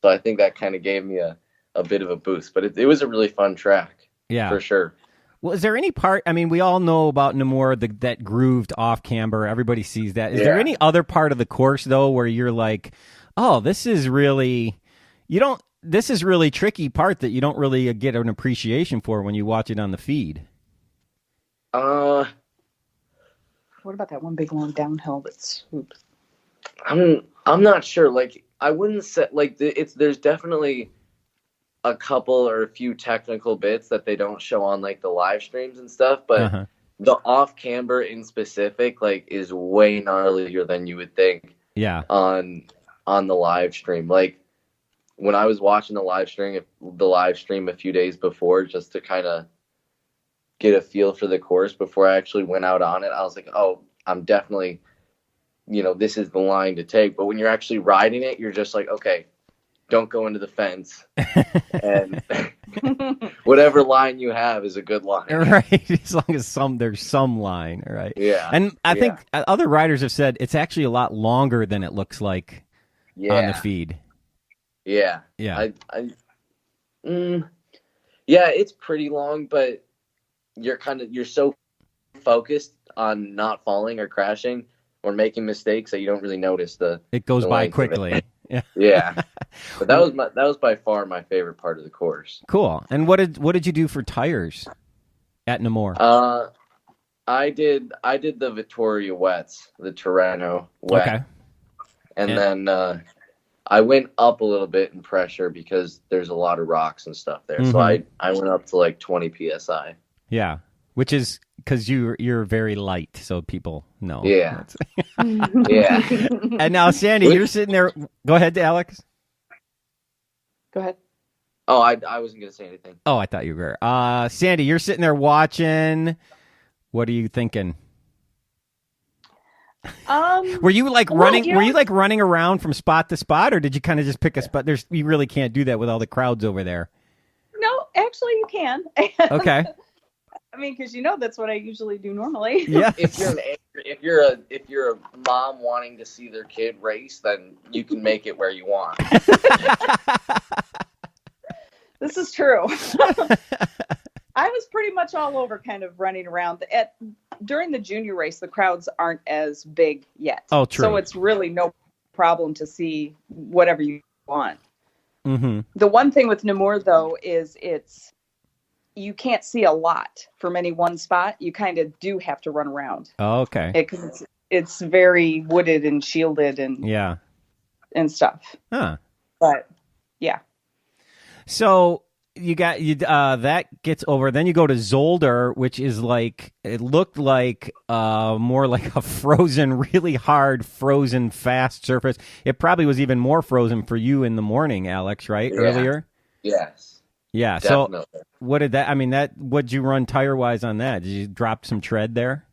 H: I think that kind of gave me a bit of a boost, but it was a really fun track. Yeah, for sure.
B: Well, is there any part, I mean, we all know about Namur, that grooved off camber. Everybody sees that. Is there any other part of the course, though, where you're like, oh, this is really tricky part that you don't really get an appreciation for when you watch it on the feed?
G: What about that one big long downhill that swoops?
H: I'm not sure. Like, I wouldn't say, like, there's definitely a couple or a few technical bits that they don't show on like the live streams and stuff, but the off camber in specific like is way gnarlier than you would think. On the live stream, like when I was watching the live stream a few days before, just to kind of get a feel for the course before I actually went out on it, I was like, oh, I'm definitely, this is the line to take. But when you're actually riding it, you're just like, okay, don't go into the fence, and whatever line you have is a good line,
B: right? As long as there's some line, right?
H: Yeah.
B: And I think other riders have said it's actually a lot longer than it looks like on the feed.
H: Yeah, yeah. It's pretty long, but you're so focused on not falling or crashing or making mistakes that you don't really notice it
B: goes by quickly.
H: Yeah. But that was by far my favorite part of the course.
B: Cool. And what did you do for tires at Namur?
H: I did the Vittoria wets, the Tirreno wet. Okay. And then I went up a little bit in pressure because there's a lot of rocks and stuff there. Mm-hmm. So I went up to like 20 PSI.
B: Yeah. Which is because you're very light, so people know.
H: Yeah. Yeah.
B: And now, Sandy, you're sitting there. Go ahead, Alex.
G: Go ahead.
H: Oh, I wasn't going to say anything.
B: Oh, I thought you were. Sandy, you're sitting there watching. What are you thinking? Were you like running? Were you like running around from spot to spot, or did you kind of just pick a spot? You really can't do that with all the crowds over there.
G: No, actually, you can.
B: Okay.
G: I mean, because that's what I usually do normally.
B: Yeah.
H: If you're a mom wanting to see their kid race, then you can make it where you want.
G: This is true. I was pretty much all over, kind of running around. During the junior race, the crowds aren't as big yet.
B: Oh, true.
G: So it's really no problem to see whatever you want.
B: Mm-hmm.
G: The one thing with Namur, though, is you can't see a lot from any one spot. You kind of do have to run around.
B: Oh, okay.
G: Because it's very wooded and shielded and stuff.
B: Huh.
G: But yeah.
B: So you got that gets over. Then you go to Zolder, which is like it looked like more like a frozen, really hard, frozen, fast surface. It probably was even more frozen for you in the morning, Alex. Right?
H: Yeah.
B: Earlier.
H: Yes.
B: Yeah.
H: Definitely.
B: So what did that? I mean, what'd you run tire wise on that? Did you drop some tread there?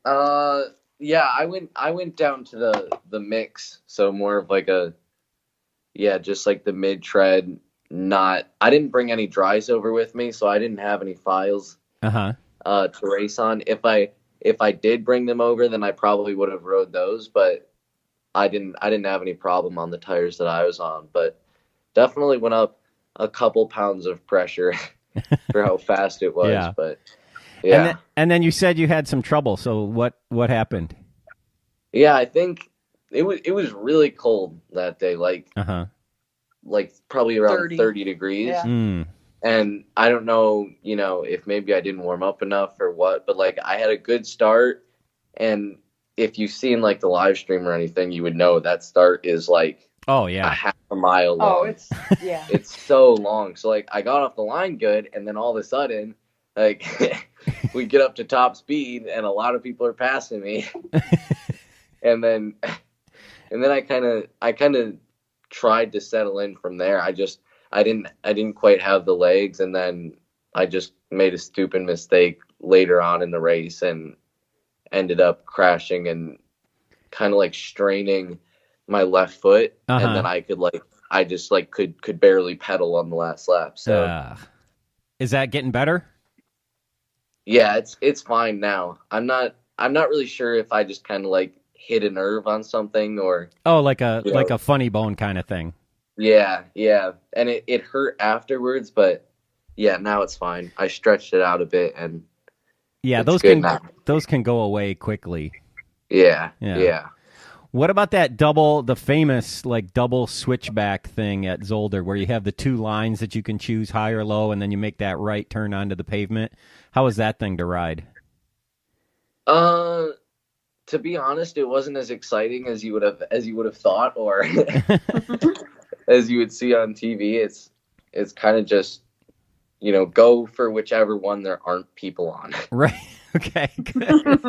H: Yeah, I went down to the mix, so more of like just like the mid tread, I didn't bring any dries over with me, so I didn't have any files
B: Uh-huh.
H: to race on. If I did bring them over, then I probably would have rode those, but I didn't have any problem on the tires that I was on, but definitely went up a couple pounds of pressure for how fast it was.
B: Yeah.
H: But yeah.
B: And then you said you had some trouble. So what happened?
H: Yeah, I think it was really cold that day, like probably around 30 degrees.
G: Yeah.
B: Mm.
H: And I don't know, if maybe I didn't warm up enough or what, but like I had a good start, and if you've seen like the live stream or anything, you would know that start is like
B: a
H: half a mile long.
G: Oh,
H: it's so long. So like I got off the line good, and then all of a sudden, like we get up to top speed, and a lot of people are passing me, and then I kind of tried to settle in from there. I didn't quite have the legs, and then I just made a stupid mistake later on in the race and ended up crashing and kind of like straining my left foot, and then I could barely pedal on the last lap. So
B: is that getting better?
H: Yeah, it's fine now. I'm not really sure if I just kind of like hit a nerve on something or
B: like a funny bone kind of thing.
H: Yeah. And it hurt afterwards, but yeah, now it's fine. I stretched it out a bit, and
B: those can go away quickly.
H: Yeah.
B: What about the famous like double switchback thing at Zolder, where you have the two lines that you can choose high or low, and then you make that right turn onto the pavement? How was that thing to ride?
H: To be honest, it wasn't as exciting as you would have thought, or as you would see on TV. It's kind of just, go for whichever one there aren't people on.
B: Right. Okay. Good.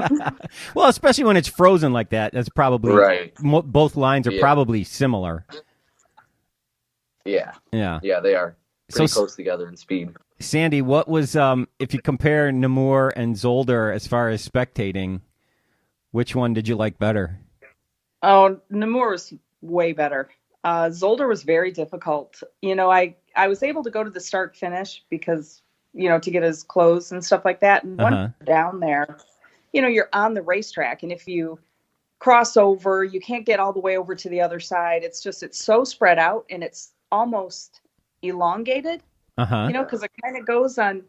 B: Well, especially when it's frozen like that, that's probably
H: right.
B: Both lines are probably similar.
H: Yeah.
B: Yeah.
H: Yeah, they are pretty close together in speed.
B: Sandy, what was if you compare Namur and Zolder as far as spectating, which one did you like better?
G: Oh, Namur was way better. Zolder was very difficult. I was able to go to the start finish because, to get his clothes and stuff like that. And once down there, you're on the racetrack. And if you cross over, you can't get all the way over to the other side. It's so spread out, and it's almost elongated, because it kind of goes on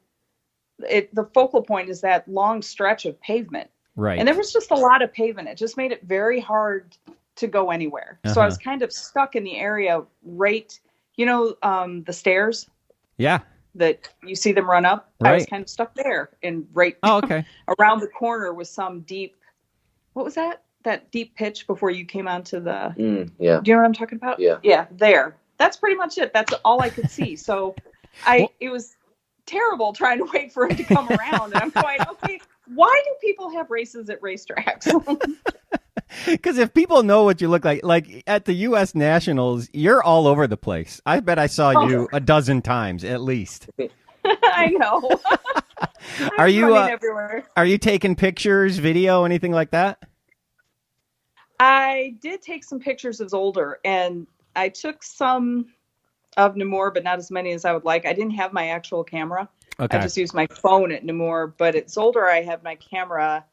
G: it. The focal point is that long stretch of pavement.
B: Right.
G: And there was just a lot of pavement. It just made it very hard to go anywhere. So I was kind of stuck in the area right, the stairs.
B: Yeah.
G: That you see them run up.
B: Right.
G: I was kind of stuck there, and around the corner was some deep, what was that? That deep pitch before you came onto the,
H: yeah.
G: Do you know what I'm talking about?
H: Yeah.
G: Yeah, there. That's pretty much it. That's all I could see. So it was terrible trying to wait for it to come around. And I'm going, okay, why do people have races at racetracks?
B: Because if people know what you look like at the U.S. Nationals, you're all over the place. I bet I saw you a dozen times at least.
G: I know.
B: Are you
G: everywhere?
B: Are you taking pictures, video, anything like that?
G: I did take some pictures of Zolder, and I took some of Namur, but not as many as I would like. I didn't have my actual camera.
B: Okay.
G: I just used my phone at Namur, but at Zolder I have my camera,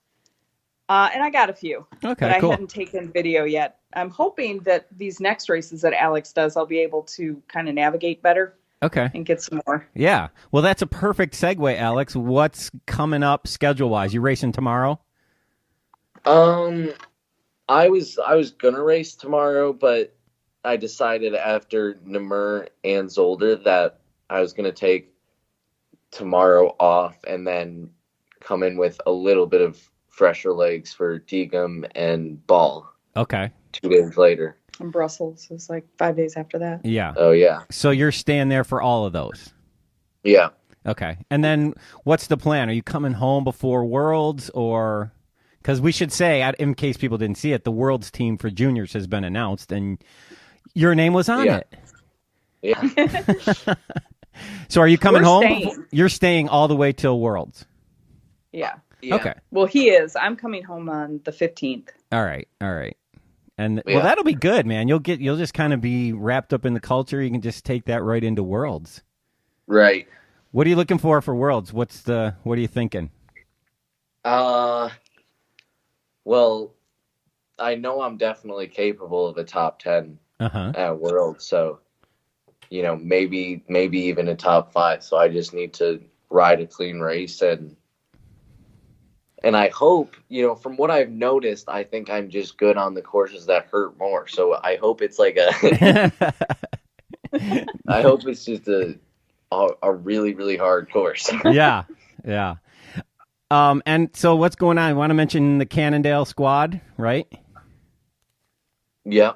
G: and I got a few.
B: Okay,
G: but I
B: cool.
G: hadn't taken video yet. I'm hoping that these next races that Alex does, I'll be able to kind of navigate better.
B: Okay.
G: And get some more.
B: Yeah. Well, that's a perfect segue, Alex. What's coming up schedule-wise? You racing tomorrow?
H: I was gonna race tomorrow, but I decided after Namur and Zolder that I was gonna take tomorrow off and then come in with a little bit of fresher legs for Diegem and Ball.
B: Okay.
H: 2 days later.
G: And Brussels is like 5 days after that.
B: Yeah.
H: Oh, yeah.
B: So you're staying there for all of those?
H: Yeah.
B: Okay. And then what's the plan? Are you coming home before Worlds, or... Because we should say, in case people didn't see it, the Worlds team for juniors has been announced, and your name was on it.
H: Yeah.
B: So are you coming home?
G: Staying.
B: You're staying all the way till Worlds?
G: Yeah.
H: Yeah.
B: Okay.
G: Well, he is. I'm coming home on the 15th.
B: All right. And
H: Yeah.
B: well, that'll be good, man. You'll just kind of be wrapped up in the culture. You can just take that right into Worlds.
H: Right.
B: What are you looking for Worlds? What are you thinking?
H: Well, I know I'm definitely capable of a top 10 at Worlds, so maybe even a top 5. So I just need to ride a clean race, and I hope, from what I've noticed, I think I'm just good on the courses that hurt more. So I hope it's like I hope it's just a really, really hard course.
B: Yeah. And so what's going on? You want to mention the Cannondale squad, right?
H: Yeah.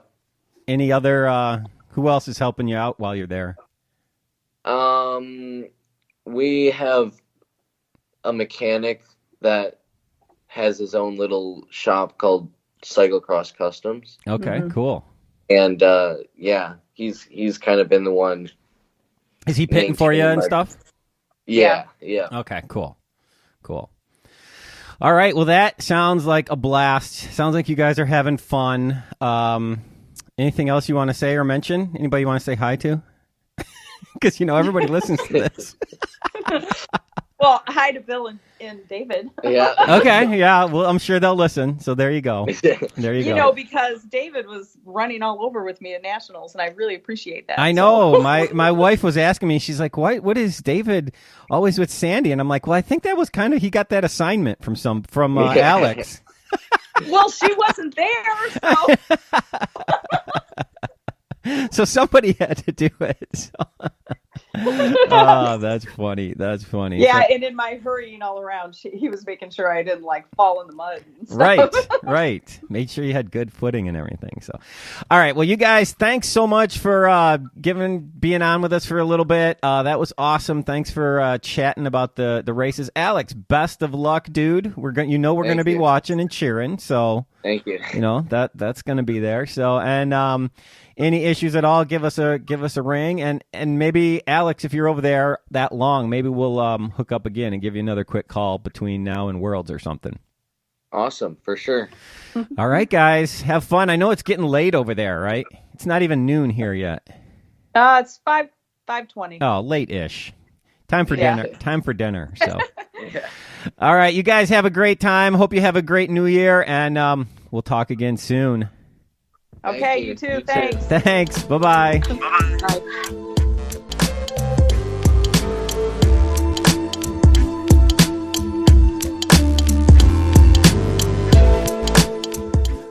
B: Any other, who else is helping you out while you're there?
H: We have a mechanic that has his own little shop called Cyclocross Customs.
B: Okay, cool.
H: And he's kind of been the one.
B: Is he pitting for you and stuff?
H: Yeah.
B: Okay, cool. All right, well, that sounds like a blast. Sounds like you guys are having fun. Anything else you want to say or mention? Anybody you want to say hi to? Because, everybody listens to this.
G: Well, hi to Bill and David.
H: Yeah.
B: Okay, yeah, well, I'm sure they'll listen. So there you go. There you go.
G: Because David was running all over with me at Nationals, and I really appreciate that.
B: I know. My wife was asking me, she's like, what is David always with Sandy? And I'm like, well, I think that was kind of, he got that assignment from Alex.
G: Well, she wasn't there, so.
B: So somebody had to do it. So. Oh, that's funny.
G: Yeah, and in my hurrying all around, he was making sure I didn't fall in the mud. And stuff.
B: Right. Made sure you had good footing and everything. So, all right. Well, you guys, thanks so much for being on with us for a little bit. That was awesome. Thanks for chatting about the races. Alex, best of luck, dude. We're going to be watching and cheering. So,
H: thank you.
B: That's going to be there. So, and any issues at all, give us a ring, and maybe Alex, if you're over there that long, maybe we'll hook up again and give you another quick call between now and Worlds or something.
H: Awesome, for sure.
B: All right, guys, have fun. I know it's getting late over there, right? It's not even noon here yet.
G: It's 5:20.
B: Oh, late-ish. Time for dinner. So,
H: Yeah.
B: All right, you guys have a great time. Hope you have a great New Year, and we'll talk again soon.
G: Okay, you too. Thanks.
B: Thanks. Bye-bye.
G: Bye.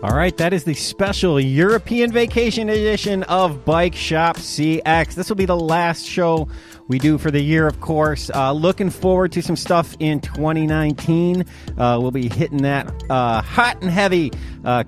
B: All right, that is the special European Vacation Edition of Bike Shop CX. This will be the last show we do for the year, of course. Looking forward to some stuff in 2019. We'll be hitting that hot and heavy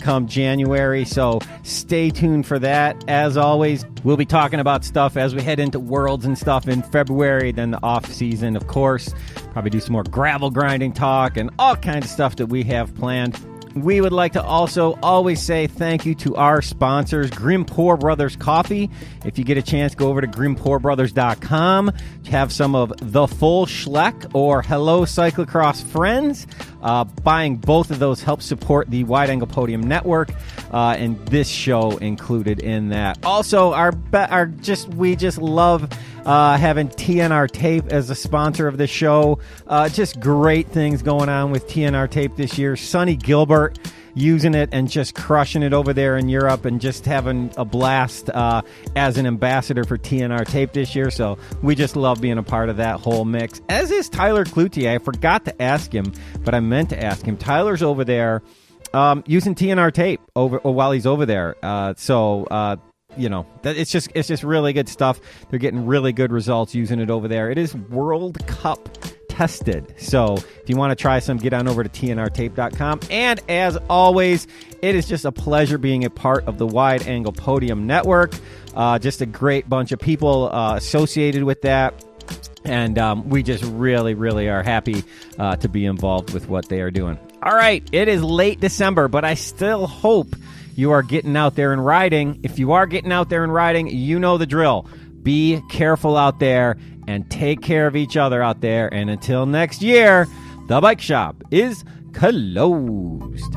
B: come January, so stay tuned for that. As always, we'll be talking about stuff as we head into Worlds and stuff in February, then the off season, of course. Probably do some more gravel grinding talk and all kinds of stuff that we have planned. We would like to also always say thank you to our sponsors, Grimpeur Brothers Coffee. If you get a chance, go over to GrimpeurbRothers.com. Have some of The Full Schleck or Hello Cyclocross Friends. Buying both of those helps support the Wide Angle Podium Network, and this show included in that. Also, we just love having TNR Tape as a sponsor of the show. Just great things going on with TNR Tape this year. Sonny Gilbert using it and just crushing it over there in Europe and just having a blast as an ambassador for TNR Tape this year. So we just love being a part of that whole mix, as is Tyler Cloutier. I forgot to ask him, but I meant to ask him. Tyler's over there using TNR Tape while he's over there. It's just really good stuff. They're getting really good results using it over there. It is World Cup tested. So if you want to try some, get on over to tnrtape.com. And as always, it is just a pleasure being a part of the Wide Angle Podium Network. Just a great bunch of people associated with that. And we just really, really are happy to be involved with what they are doing. All right, it is late December, but I still hope you are getting out there and riding. If you are getting out there and riding, you know the drill. Be careful out there and take care of each other out there. And until next year, the bike shop is closed.